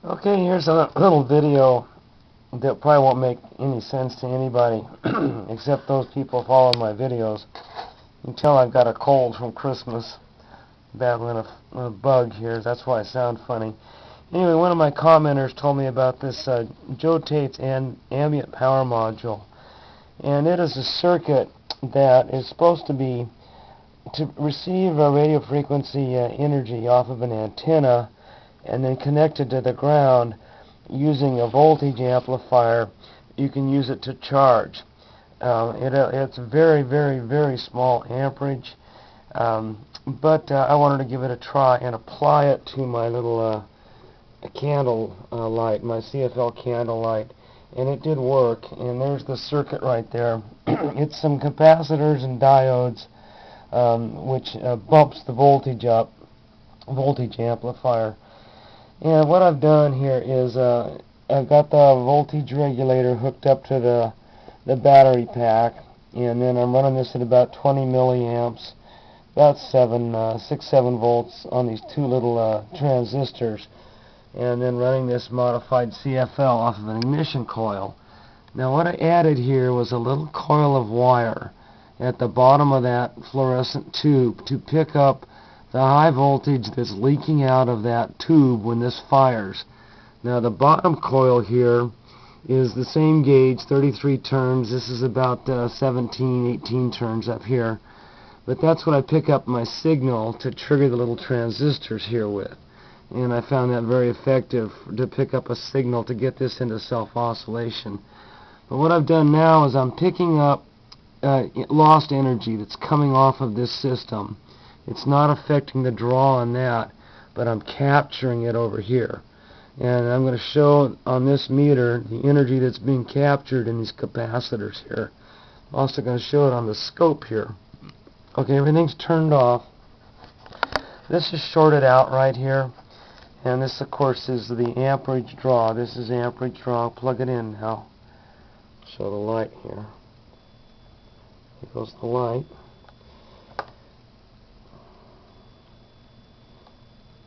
Okay, here's a little video that probably won't make any sense to anybody except those people following my videos. You can tell I've got a cold from Christmas, battling a bug here. That's why I sound funny. Anyway, one of my commenters told me about this Joe Tate's ambient power module, and it is a circuit that is supposed to be to receive a radio frequency energy off of an antenna and then connected to the ground using a voltage amplifier. You can use it to charge. It's very, very, very small amperage, but I wanted to give it a try and apply it to my little candle light, my CFL candle light, and it did work. And there's the circuit right there. It's some capacitors and diodes, which bumps the voltage up, voltage amplifier. And what I've done here is I've got the voltage regulator hooked up to the battery pack, and then I'm running this at about 20 milliamps, about 6-7 volts on these two little transistors, and then running this modified CFL off of an ignition coil. Now what I added here was a little coil of wire at the bottom of that fluorescent tube to pick up the high voltage that's leaking out of that tube when this fires. Now the bottom coil here is the same gauge, 33 turns. This is about 17, 18 turns up here. But that's what I pick up my signal to trigger the little transistors here with. And I found that very effective to pick up a signal to get this into self-oscillation. But what I've done now is I'm picking up lost energy that's coming off of this system. It's not affecting the draw on that, but I'm capturing it over here. And I'm going to show on this meter the energy that's being captured in these capacitors here. I'm also going to show it on the scope here. Okay, everything's turned off. This is shorted out right here. And this, of course, is the amperage draw. This is amperage draw. I'll plug it in now. Show the light here. Here goes the light.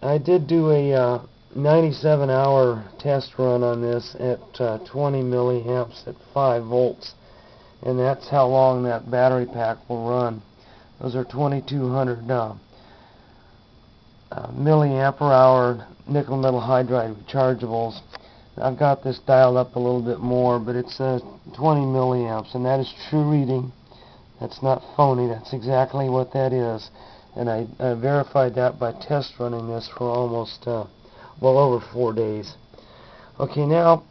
I did do a 97-hour test run on this at 20 milliamps at 5 volts, and that's how long that battery pack will run. Those are 2200 milliamp per hour nickel metal hydride rechargeables. I've got this dialed up a little bit more, but it's 20 milliamps, and that is true reading. That's not phony. That's exactly what that is. And I verified that by test running this for almost, well over 4 days. Okay, now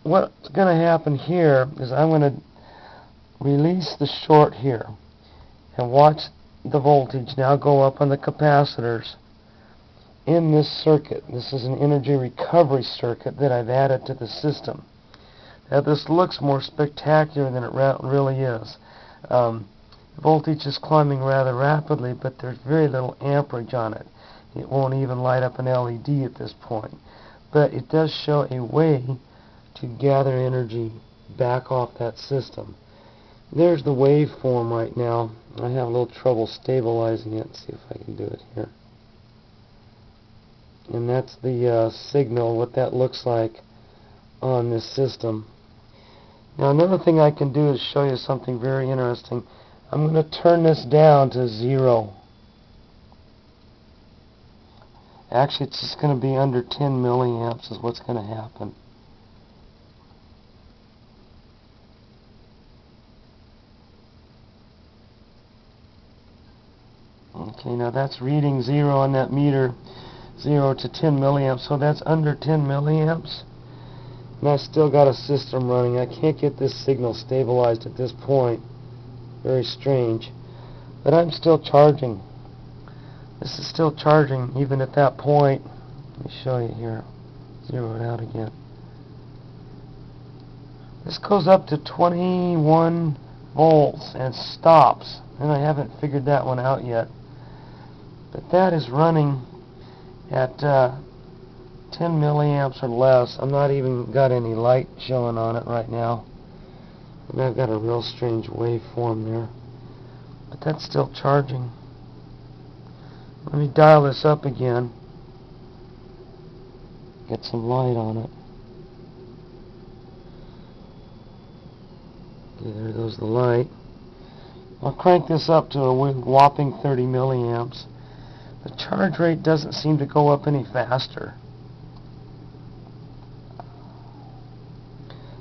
what's going to happen here is I'm going to release the short here and watch the voltage now go up on the capacitors in this circuit. This is an energy recovery circuit that I've added to the system. Now this looks more spectacular than it really is. Voltage is climbing rather rapidly, but there's very little amperage on it. It won't even light up an LED at this point. But it does show a way to gather energy back off that system. There's the waveform right now. I have a little trouble stabilizing it. Let's see if I can do it here. And that's the signal, what that looks like on this system. Now another thing I can do is show you something very interesting. I'm going to turn this down to 0. Actually, it's just going to be under 10 milliamps is what's going to happen. Okay, now that's reading 0 on that meter, 0 to 10 milliamps, so that's under 10 milliamps. And I've still got a system running. I can't get this signal stabilized at this point. Very strange. But I'm still charging. This is still charging even at that point. Let me show you here. Zero it out again. This goes up to 21 volts and stops. And I haven't figured that one out yet. But that is running at 10 milliamps or less. I'm not even got any light showing on it right now. And I've got a real strange waveform there. But that's still charging. Let me dial this up again. Get some light on it. Okay, there goes the light. I'll crank this up to a whopping 30 milliamps. The charge rate doesn't seem to go up any faster.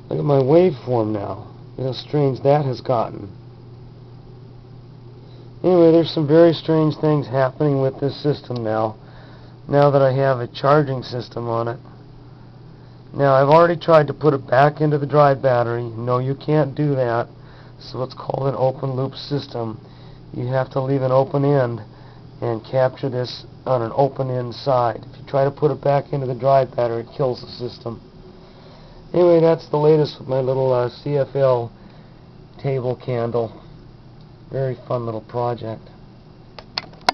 Look at my waveform now. Look how strange that has gotten. Anyway, there's some very strange things happening with this system now that I have a charging system on it. Now, I've already tried to put it back into the dry battery. No, you can't do that. This is what's called an open loop system. You have to leave an open end and capture this on an open end side. If you try to put it back into the dry battery, it kills the system. Anyway, that's the latest with my little CFL Table Candle. Very fun little project.